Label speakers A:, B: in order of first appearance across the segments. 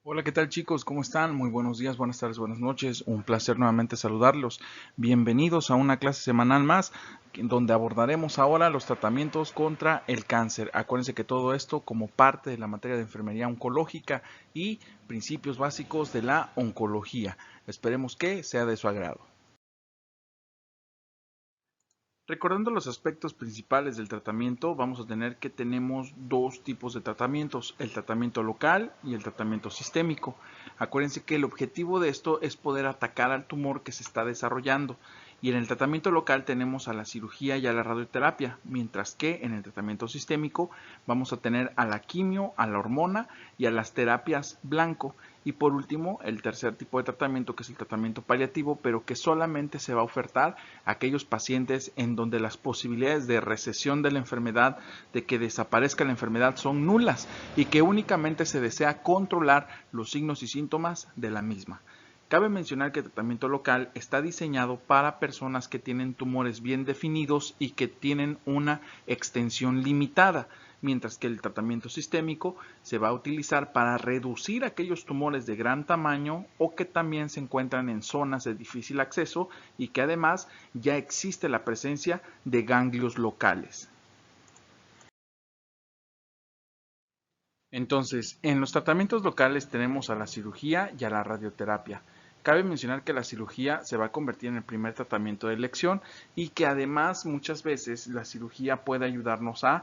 A: Hola, ¿qué tal chicos? ¿Cómo están? Muy buenos días, buenas tardes, buenas noches. Un placer nuevamente saludarlos. Bienvenidos a una clase semanal más donde abordaremos ahora los tratamientos contra el cáncer. Acuérdense que todo esto como parte de la materia de enfermería oncológica y principios básicos de la oncología. Esperemos que sea de su agrado. Recordando los aspectos principales del tratamiento, vamos a tener que tenemos dos tipos de tratamientos, el tratamiento local y el tratamiento sistémico. Acuérdense que el objetivo de esto es poder atacar al tumor que se está desarrollando. Y en el tratamiento local tenemos a la cirugía y a la radioterapia, mientras que en el tratamiento sistémico vamos a tener a la quimio, a la hormona y a las terapias blanco. Y por último, el tercer tipo de tratamiento, que es el tratamiento paliativo, pero que solamente se va a ofertar a aquellos pacientes en donde las posibilidades de recesión de la enfermedad, de que desaparezca la enfermedad, son nulas y que únicamente se desea controlar los signos y síntomas de la misma. Cabe mencionar que el tratamiento local está diseñado para personas que tienen tumores bien definidos y que tienen una extensión limitada, mientras que el tratamiento sistémico se va a utilizar para reducir aquellos tumores de gran tamaño o que también se encuentran en zonas de difícil acceso y que además ya existe la presencia de ganglios locales. Entonces, en los tratamientos locales tenemos a la cirugía y a la radioterapia. Cabe mencionar que la cirugía se va a convertir en el primer tratamiento de elección y que además muchas veces la cirugía puede ayudarnos a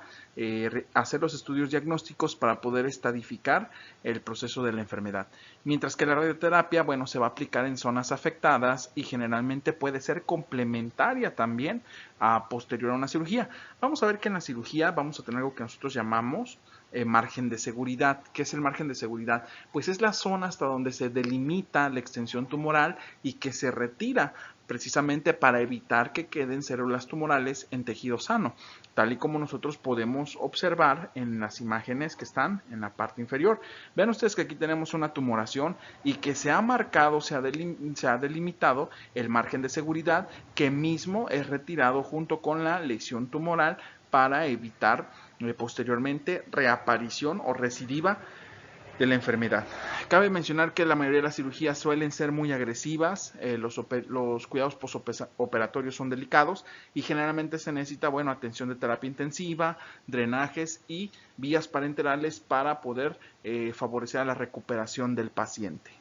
A: hacer los estudios diagnósticos para poder estadificar el proceso de la enfermedad. Mientras que la radioterapia, bueno, se va a aplicar en zonas afectadas y generalmente puede ser complementaria también a posterior a una cirugía. Vamos a ver que en la cirugía vamos a tener algo que nosotros llamamos margen de seguridad. ¿Qué es el margen de seguridad? Pues es la zona hasta donde se delimita la extensión tumoral y que se retira precisamente para evitar que queden células tumorales en tejido sano, tal y como nosotros podemos observar en las imágenes que están en la parte inferior. Vean ustedes que aquí tenemos una tumoración y que se ha marcado, se ha delimitado el margen de seguridad que mismo es retirado junto con la lesión tumoral para evitar posteriormente reaparición o recidiva de la enfermedad. Cabe mencionar que la mayoría de las cirugías suelen ser muy agresivas, los cuidados postoperatorios son delicados y generalmente se necesita, bueno, atención de terapia intensiva, drenajes y vías parenterales para poder favorecer la recuperación del paciente.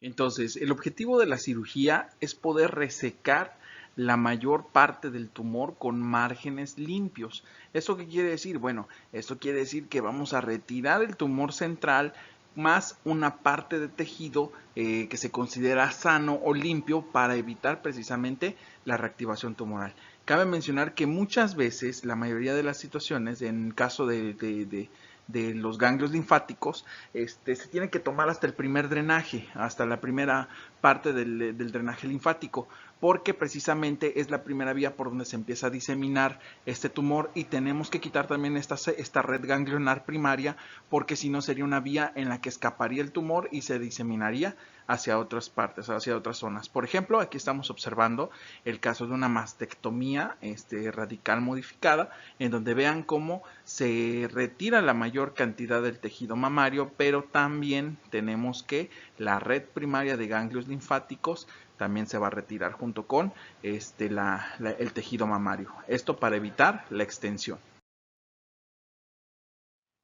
A: Entonces, el objetivo de la cirugía es poder resecar la mayor parte del tumor con márgenes limpios. ¿Eso qué quiere decir? Bueno, esto quiere decir que vamos a retirar el tumor central más una parte de tejido que se considera sano o limpio para evitar precisamente la reactivación tumoral. Cabe mencionar que muchas veces, la mayoría de las situaciones, en caso de los ganglios linfáticos, se tiene que tomar hasta el primer drenaje, hasta la primera parte del drenaje linfático, porque precisamente es la primera vía por donde se empieza a diseminar este tumor y tenemos que quitar también esta red ganglionar primaria, porque si no sería una vía en la que escaparía el tumor y se diseminaría hacia otras partes, hacia otras zonas. Por ejemplo, aquí estamos observando el caso de una mastectomía radical modificada, en donde vean cómo se retira la mayor cantidad del tejido mamario, pero también tenemos que la red primaria de ganglios linfáticos también se va a retirar junto con el tejido mamario. Esto para evitar la extensión.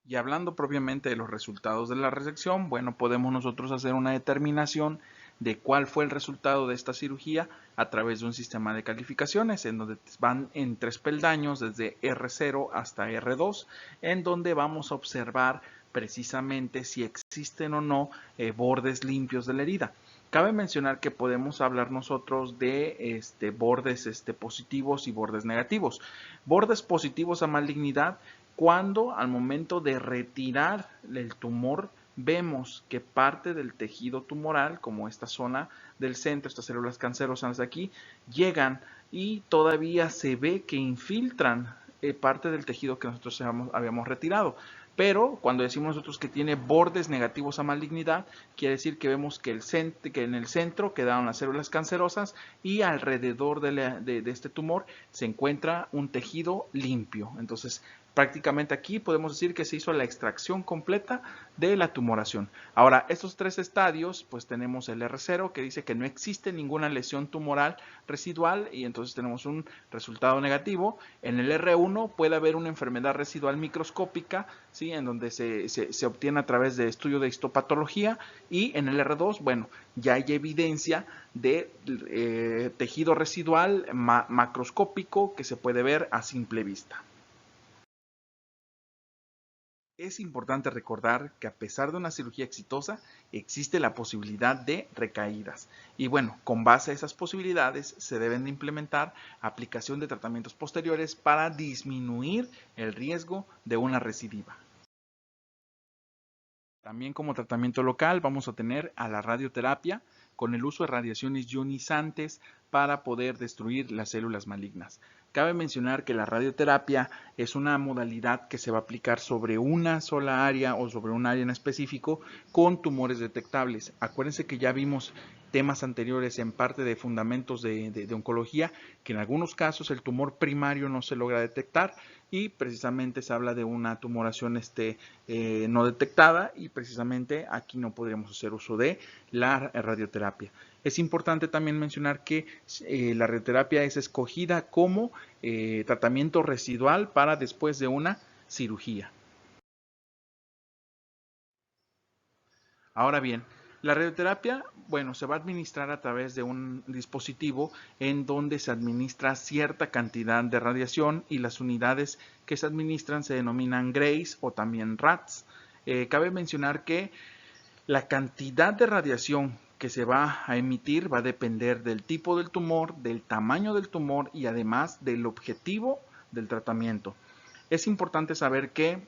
A: Y hablando propiamente de los resultados de la resección, bueno, podemos nosotros hacer una determinación de cuál fue el resultado de esta cirugía a través de un sistema de calificaciones en donde van en 3 peldaños desde R0 hasta R2, en donde vamos a observar precisamente si existen o no bordes limpios de la herida. Cabe mencionar que podemos hablar nosotros de bordes positivos y bordes negativos. Bordes positivos a malignidad cuando al momento de retirar el tumor vemos que parte del tejido tumoral, como esta zona del centro, estas células cancerosas de aquí, llegan y todavía se ve que infiltran parte del tejido que nosotros habíamos retirado. Pero cuando decimos nosotros que tiene bordes negativos a malignidad, quiere decir que vemos que en el centro quedaron las células cancerosas y alrededor de este tumor se encuentra un tejido limpio. Entonces, Prácticamente aquí podemos decir que se hizo la extracción completa de la tumoración. Ahora, estos tres estadios, pues tenemos el R0 que dice que no existe ninguna lesión tumoral residual y entonces tenemos un resultado negativo. En el R1 puede haber una enfermedad residual microscópica, ¿sí? En donde se obtiene a través de estudio de histopatología, y en el R2, bueno, ya hay evidencia de tejido residual macroscópico que se puede ver a simple vista. Es importante recordar que a pesar de una cirugía exitosa, existe la posibilidad de recaídas. Y bueno, con base a esas posibilidades se deben de implementar aplicación de tratamientos posteriores para disminuir el riesgo de una recidiva. También como tratamiento local vamos a tener a la radioterapia con el uso de radiaciones ionizantes para poder destruir las células malignas. Cabe mencionar que la radioterapia es una modalidad que se va a aplicar sobre una sola área o sobre un área en específico con tumores detectables. Acuérdense que ya vimos temas anteriores en parte de fundamentos de oncología, que en algunos casos el tumor primario no se logra detectar y precisamente se habla de una tumoración no detectada, y precisamente aquí no podríamos hacer uso de la radioterapia. Es importante también mencionar que la radioterapia es escogida como tratamiento residual para después de una cirugía. Ahora bien, la radioterapia, bueno, se va a administrar a través de un dispositivo en donde se administra cierta cantidad de radiación y las unidades que se administran se denominan grays o también rats. Cabe mencionar que la cantidad de radiación que se va a emitir va a depender del tipo del tumor, del tamaño del tumor y además del objetivo del tratamiento. Es importante saber que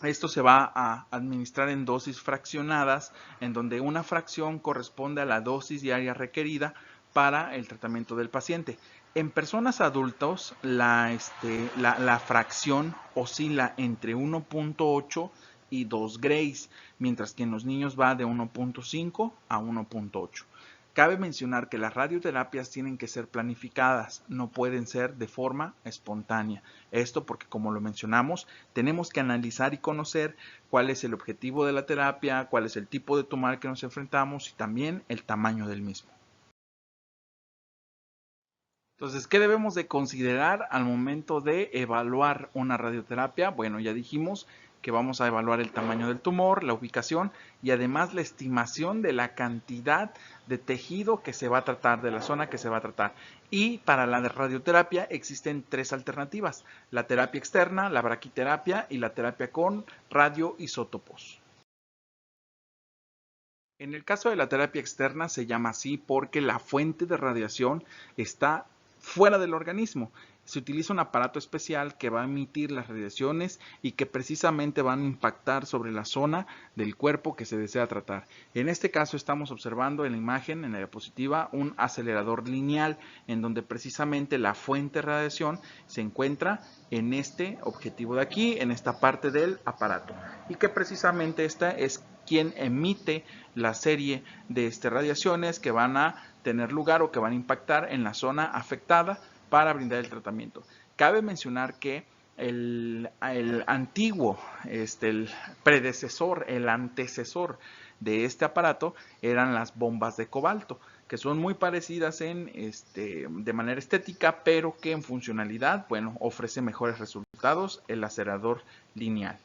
A: esto se va a administrar en dosis fraccionadas, en donde una fracción corresponde a la dosis diaria requerida para el tratamiento del paciente. En personas adultos, la fracción oscila entre 1.8 y 2 grays, mientras que en los niños va de 1.5 a 1.8. Cabe mencionar que las radioterapias tienen que ser planificadas, no pueden ser de forma espontánea. Esto porque, como lo mencionamos, tenemos que analizar y conocer cuál es el objetivo de la terapia, cuál es el tipo de tumor que nos enfrentamos y también el tamaño del mismo. Entonces, ¿qué debemos de considerar al momento de evaluar una radioterapia? Bueno, ya dijimos que vamos a evaluar el tamaño del tumor, la ubicación y además la estimación de la cantidad de tejido que se va a tratar, de la zona que se va a tratar. Y para la radioterapia existen tres alternativas: la terapia externa, la braquiterapia y la terapia con radioisótopos. En el caso de la terapia externa se llama así porque la fuente de radiación está fuera del organismo. Se utiliza un aparato especial que va a emitir las radiaciones y que precisamente van a impactar sobre la zona del cuerpo que se desea tratar. En este caso estamos observando en la imagen, en la diapositiva, un acelerador lineal en donde precisamente la fuente de radiación se encuentra en este objetivo de aquí, en esta parte del aparato, y que precisamente esta es quien emite la serie de radiaciones que van a tener lugar o que van a impactar en la zona afectada para brindar el tratamiento. Cabe mencionar que el antiguo, el predecesor, el antecesor de este aparato eran las bombas de cobalto, que son muy parecidas de manera estética, pero que en funcionalidad, bueno, ofrece mejores resultados el acelerador lineal.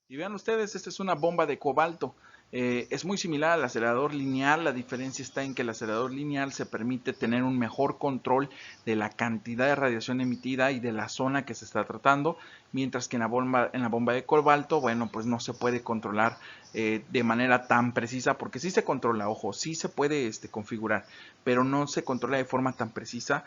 A: Y vean ustedes, esta es una bomba de cobalto. Es muy similar al acelerador lineal. La diferencia está en que el acelerador lineal se permite tener un mejor control de la cantidad de radiación emitida y de la zona que se está tratando, mientras que en la bomba de cobalto, bueno, pues no se puede controlar de manera tan precisa, porque sí se controla, ojo, sí se puede configurar, pero no se controla de forma tan precisa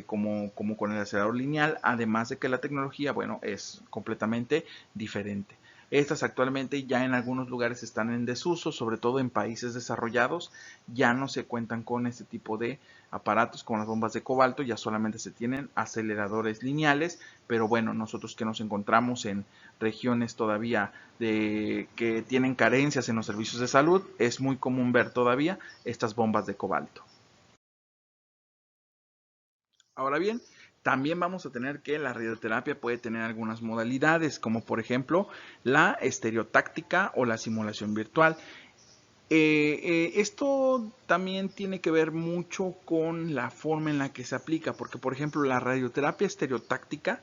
A: como con el acelerador lineal, además de que la tecnología, bueno, es completamente diferente. Estas actualmente ya en algunos lugares están en desuso, sobre todo en países desarrollados. Ya no se cuentan con este tipo de aparatos como las bombas de cobalto, ya solamente se tienen aceleradores lineales, pero bueno, nosotros que nos encontramos en regiones todavía que tienen carencias en los servicios de salud, es muy común ver todavía estas bombas de cobalto. Ahora bien, También vamos a tener que la radioterapia puede tener algunas modalidades, como por ejemplo la estereotáctica o la simulación virtual. Esto también tiene que ver mucho con la forma en la que se aplica, porque por ejemplo la radioterapia estereotáctica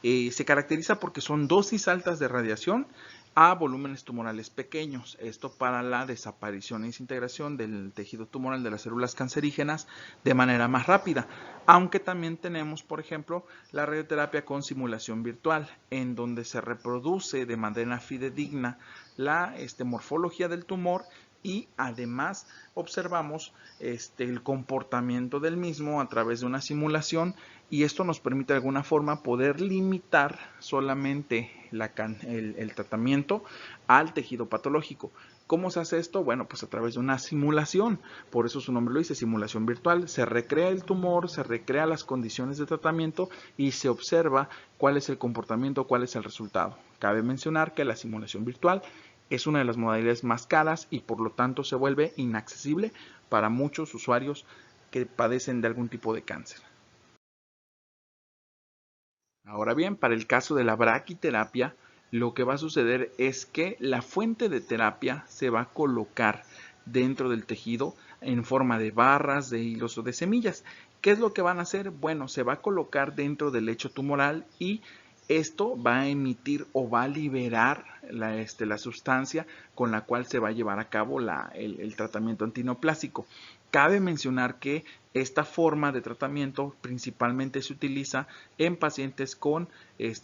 A: se caracteriza porque son dosis altas de radiación a volúmenes tumorales pequeños. Esto para la desaparición e desintegración del tejido tumoral de las células cancerígenas de manera más rápida. Aunque también tenemos, por ejemplo, la radioterapia con simulación virtual, en donde se reproduce de manera fidedigna la morfología del tumor y además observamos el comportamiento del mismo a través de una simulación, y esto nos permite de alguna forma poder limitar solamente el tratamiento al tejido patológico. ¿Cómo se hace esto? Bueno, pues a través de una simulación. Por eso su nombre lo dice, simulación virtual. Se recrea el tumor, se recrea las condiciones de tratamiento y se observa cuál es el comportamiento, cuál es el resultado. Cabe mencionar que la simulación virtual es una de las modalidades más caras y por lo tanto se vuelve inaccesible para muchos usuarios que padecen de algún tipo de cáncer. Ahora bien, para el caso de la braquiterapia, lo que va a suceder es que la fuente de terapia se va a colocar dentro del tejido en forma de barras, de hilos o de semillas. ¿Qué es lo que van a hacer? Bueno, se va a colocar dentro del lecho tumoral y esto va a emitir o va a liberar la sustancia con la cual se va a llevar a cabo el tratamiento antineoplásico. Cabe mencionar que esta forma de tratamiento principalmente se utiliza en pacientes con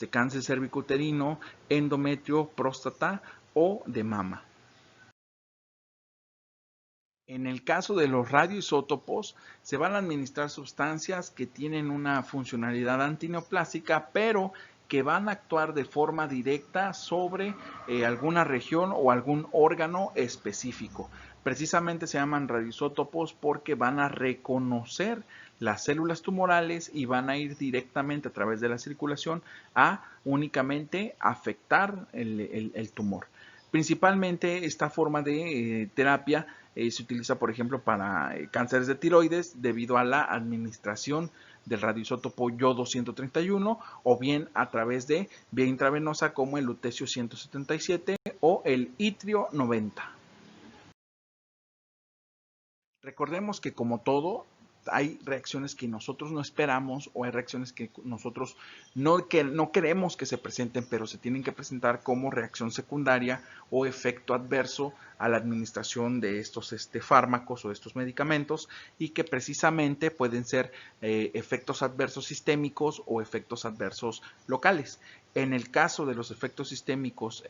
A: cáncer cervicuterino, endometrio, próstata o de mama. En el caso de los radioisótopos, se van a administrar sustancias que tienen una funcionalidad antineoplásica, pero que van a actuar de forma directa sobre alguna región o algún órgano específico. Precisamente se llaman radioisótopos porque van a reconocer las células tumorales y van a ir directamente a través de la circulación a únicamente afectar el tumor. Principalmente esta forma de terapia se utiliza, por ejemplo, para cánceres de tiroides debido a la administración del radioisótopo yodo 131 o bien a través de vía intravenosa como el lutecio 177 o el itrio 90. Recordemos que como todo, hay reacciones que nosotros no esperamos o hay reacciones que nosotros no queremos que se presenten, pero se tienen que presentar como reacción secundaria o efecto adverso a la administración de estos fármacos o estos medicamentos, y que precisamente pueden ser efectos adversos sistémicos o efectos adversos locales. En el caso de los efectos sistémicos,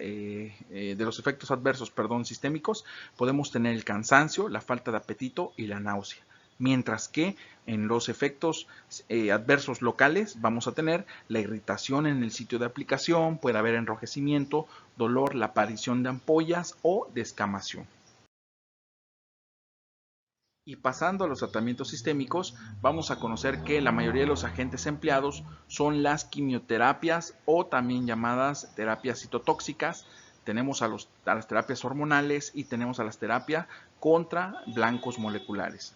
A: sistémicos, podemos tener el cansancio, la falta de apetito y la náusea. Mientras que en los efectos adversos locales vamos a tener la irritación en el sitio de aplicación, puede haber enrojecimiento, dolor, la aparición de ampollas o descamación. Y pasando a los tratamientos sistémicos, vamos a conocer que la mayoría de los agentes empleados son las quimioterapias o también llamadas terapias citotóxicas. Tenemos a las terapias hormonales y tenemos a las terapias contra blancos moleculares.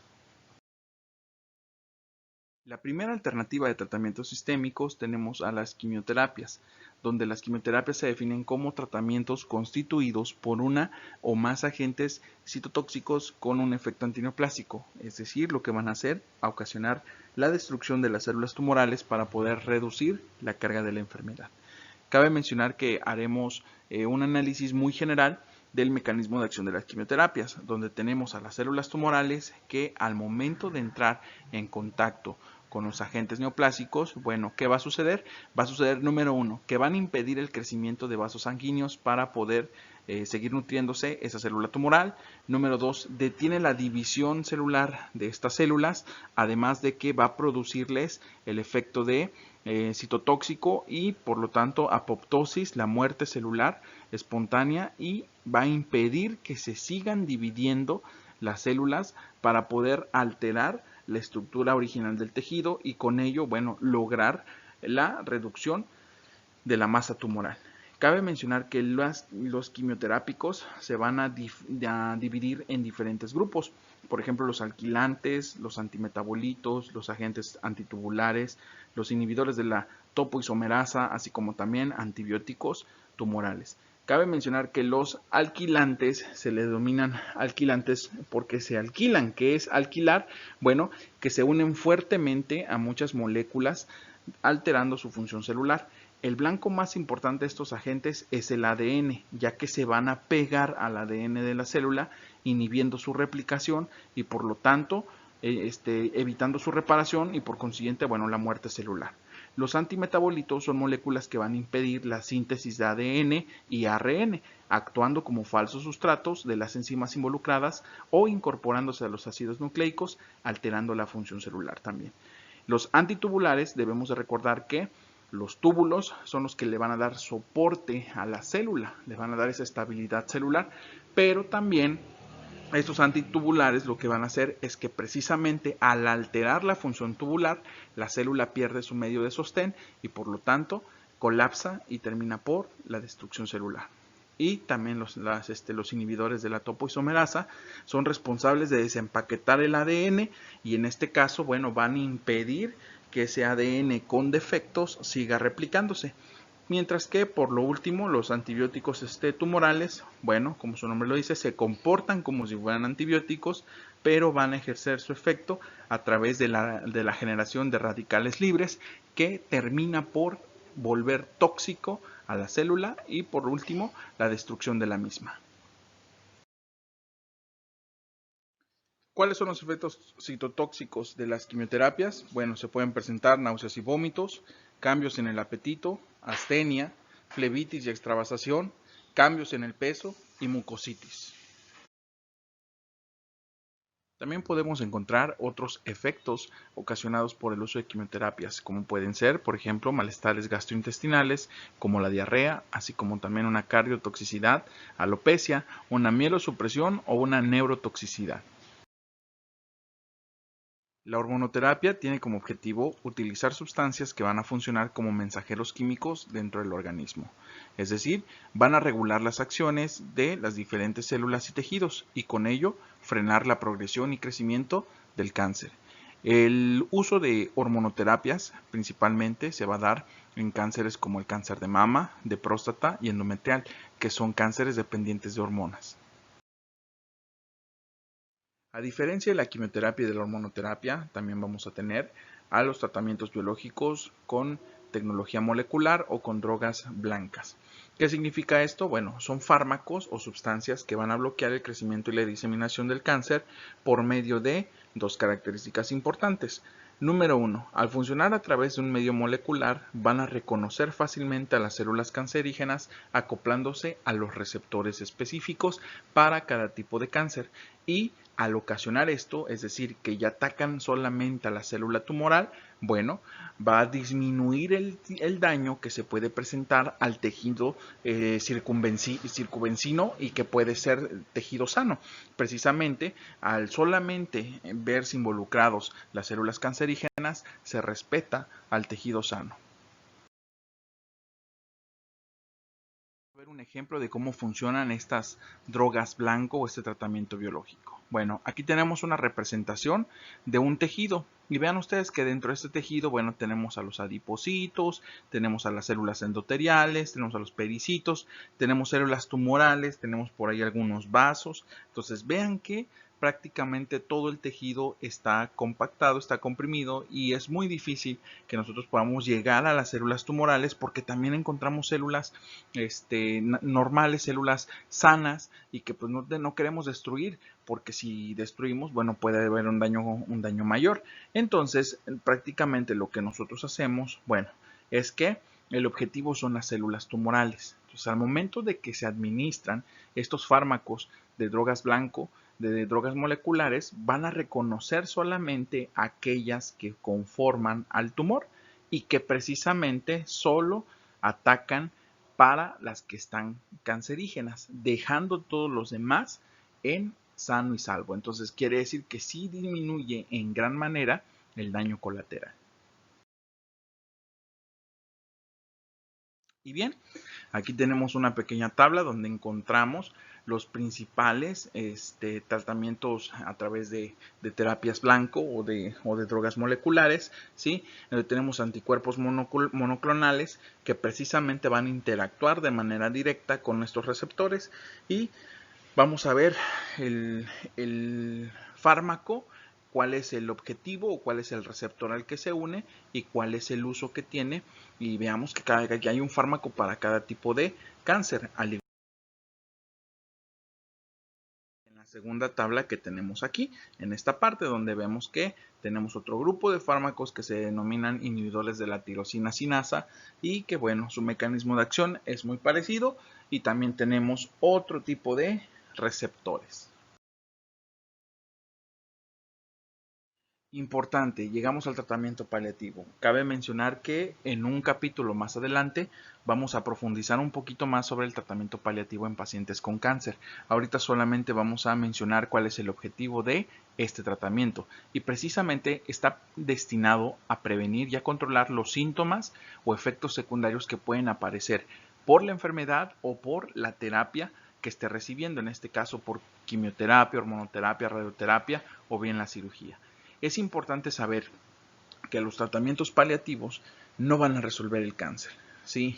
A: La primera alternativa de tratamientos sistémicos tenemos a las quimioterapias, donde las quimioterapias se definen como tratamientos constituidos por una o más agentes citotóxicos con un efecto antineoplásico, es decir, lo que van a hacer a ocasionar la destrucción de las células tumorales para poder reducir la carga de la enfermedad. Cabe mencionar que haremos un análisis muy general del mecanismo de acción de las quimioterapias, donde tenemos a las células tumorales que al momento de entrar en contacto con los agentes neoplásicos, bueno, ¿qué va a suceder? Va a suceder, número uno, que van a impedir el crecimiento de vasos sanguíneos para poder seguir nutriéndose esa célula tumoral. Número dos, detiene la división celular de estas células, además de que va a producirles el efecto de citotóxico y por lo tanto apoptosis, la muerte celular espontánea, y va a impedir que se sigan dividiendo las células para poder alterar la estructura original del tejido y con ello, bueno, lograr la reducción de la masa tumoral. Cabe mencionar que los quimioterápicos se van a dividir en diferentes grupos. Por ejemplo, los alquilantes, los antimetabolitos, los agentes antitubulares, los inhibidores de la topoisomerasa, así como también antibióticos tumorales. Cabe mencionar que los alquilantes se le denominan alquilantes porque se alquilan. ¿Qué es alquilar? Bueno, que se unen fuertemente a muchas moléculas alterando su función celular. El blanco más importante de estos agentes es el ADN, ya que se van a pegar al ADN de la célula, inhibiendo su replicación y por lo tanto evitando su reparación y por consiguiente, bueno, la muerte celular. Los antimetabolitos son moléculas que van a impedir la síntesis de ADN y ARN, actuando como falsos sustratos de las enzimas involucradas o incorporándose a los ácidos nucleicos, alterando la función celular también. Los antitubulares, debemos de recordar que los túbulos son los que le van a dar soporte a la célula, le van a dar esa estabilidad celular, pero también estos antitubulares lo que van a hacer es que precisamente al alterar la función tubular, la célula pierde su medio de sostén y por lo tanto colapsa y termina por la destrucción celular. Y también los inhibidores de la topoisomerasa son responsables de desempaquetar el ADN y en este caso, bueno, van a impedir que ese ADN con defectos siga replicándose. Mientras que, por lo último, los antibióticos tumorales, bueno, como su nombre lo dice, se comportan como si fueran antibióticos, pero van a ejercer su efecto a través de la generación de radicales libres que termina por volver tóxico a la célula y, por último, la destrucción de la misma. ¿Cuáles son los efectos citotóxicos de las quimioterapias? Bueno, se pueden presentar náuseas y vómitos, cambios en el apetito, astenia, flebitis y extravasación, cambios en el peso y mucositis. También podemos encontrar otros efectos ocasionados por el uso de quimioterapias, como pueden ser, por ejemplo, malestares gastrointestinales, como la diarrea, así como también una cardiotoxicidad, alopecia, una mielosupresión o una neurotoxicidad. La hormonoterapia tiene como objetivo utilizar sustancias que van a funcionar como mensajeros químicos dentro del organismo, es decir, van a regular las acciones de las diferentes células y tejidos y con ello frenar la progresión y crecimiento del cáncer. El uso de hormonoterapias principalmente se va a dar en cánceres como el cáncer de mama, de próstata y endometrial, que son cánceres dependientes de hormonas. A diferencia de la quimioterapia y de la hormonoterapia, también vamos a tener a los tratamientos biológicos con tecnología molecular o con drogas blancas. ¿Qué significa esto? Bueno, son fármacos o sustancias que van a bloquear el crecimiento y la diseminación del cáncer por medio de dos características importantes. Número 1. Al funcionar a través de un medio molecular, van a reconocer fácilmente a las células cancerígenas acoplándose a los receptores específicos para cada tipo de cáncer y al ocasionar esto, es decir, que ya atacan solamente a la célula tumoral, bueno, va a disminuir el daño que se puede presentar al tejido circunvencino y que puede ser tejido sano. Precisamente, al solamente verse involucrados las células cancerígenas, se respeta al tejido sano. Ver un ejemplo de cómo funcionan estas drogas blanco o este tratamiento biológico. Bueno, aquí tenemos una representación de un tejido y vean ustedes que dentro de este tejido, bueno, tenemos a los adipocitos, tenemos a las células endoteliales, tenemos a los pericitos, tenemos células tumorales, tenemos por ahí algunos vasos. Entonces vean que prácticamente todo el tejido está compactado, está comprimido y es muy difícil que nosotros podamos llegar a las células tumorales porque también encontramos células normales, células sanas y que pues no queremos destruir porque si destruimos, bueno, puede haber un daño mayor. Entonces, prácticamente lo que nosotros hacemos, bueno, es que el objetivo son las células tumorales. Entonces, al momento de que se administran estos fármacos de drogas blanco, de drogas moleculares, van a reconocer solamente aquellas que conforman al tumor y que precisamente solo atacan para las que están cancerígenas, dejando todos los demás en sano y salvo. Entonces quiere decir que sí disminuye en gran manera el daño colateral. Y bien, aquí tenemos una pequeña tabla donde encontramos los principales tratamientos a través de terapias blanco o de drogas moleculares, ¿sí? Tenemos anticuerpos monoclonales que precisamente van a interactuar de manera directa con nuestros receptores, y vamos a ver el fármaco, cuál es el objetivo o cuál es el receptor al que se une y cuál es el uso que tiene, y veamos que hay un fármaco para cada tipo de cáncer, al igual que en la segunda tabla que tenemos aquí, en esta parte donde vemos que tenemos otro grupo de fármacos que se denominan inhibidores de la tirosina sinasa, y que bueno, su mecanismo de acción es muy parecido, y también tenemos otro tipo de receptores. Importante, llegamos al tratamiento paliativo. Cabe mencionar que en un capítulo más adelante vamos a profundizar un poquito más sobre el tratamiento paliativo en pacientes con cáncer. Ahorita solamente vamos a mencionar cuál es el objetivo de este tratamiento, y precisamente está destinado a prevenir y a controlar los síntomas o efectos secundarios que pueden aparecer por la enfermedad o por la terapia que esté recibiendo, en este caso por quimioterapia, hormonoterapia, radioterapia o bien la cirugía. Es importante saber que los tratamientos paliativos no van a resolver el cáncer, ¿sí?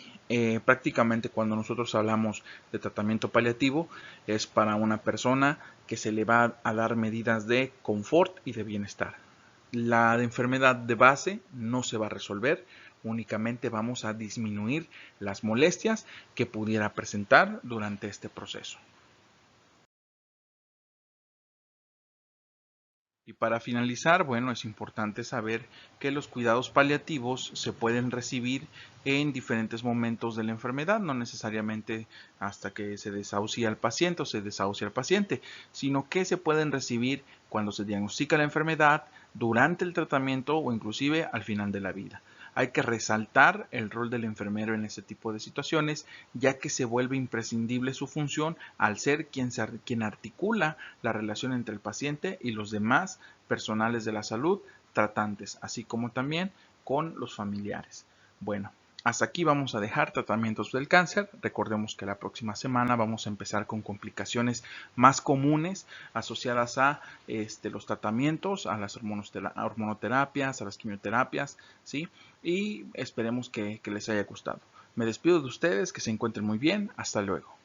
A: Prácticamente cuando nosotros hablamos de tratamiento paliativo es para una persona que se le va a dar medidas de confort y de bienestar. La enfermedad de base no se va a resolver, únicamente vamos a disminuir las molestias que pudiera presentar durante este proceso. Y para finalizar, bueno, es importante saber que los cuidados paliativos se pueden recibir en diferentes momentos de la enfermedad, no necesariamente hasta que se desahucia al paciente o se desahucia al paciente, sino que se pueden recibir cuando se diagnostica la enfermedad, durante el tratamiento o inclusive al final de la vida. Hay que resaltar el rol del enfermero en este tipo de situaciones, ya que se vuelve imprescindible su función al ser quien articula la relación entre el paciente y los demás personales de la salud tratantes, así como también con los familiares. Bueno, hasta aquí vamos a dejar tratamientos del cáncer. Recordemos que la próxima semana vamos a empezar con complicaciones más comunes asociadas a los tratamientos, a las hormonoterapias, a las quimioterapias, ¿sí? Y esperemos que les haya gustado. Me despido de ustedes, que se encuentren muy bien. Hasta luego.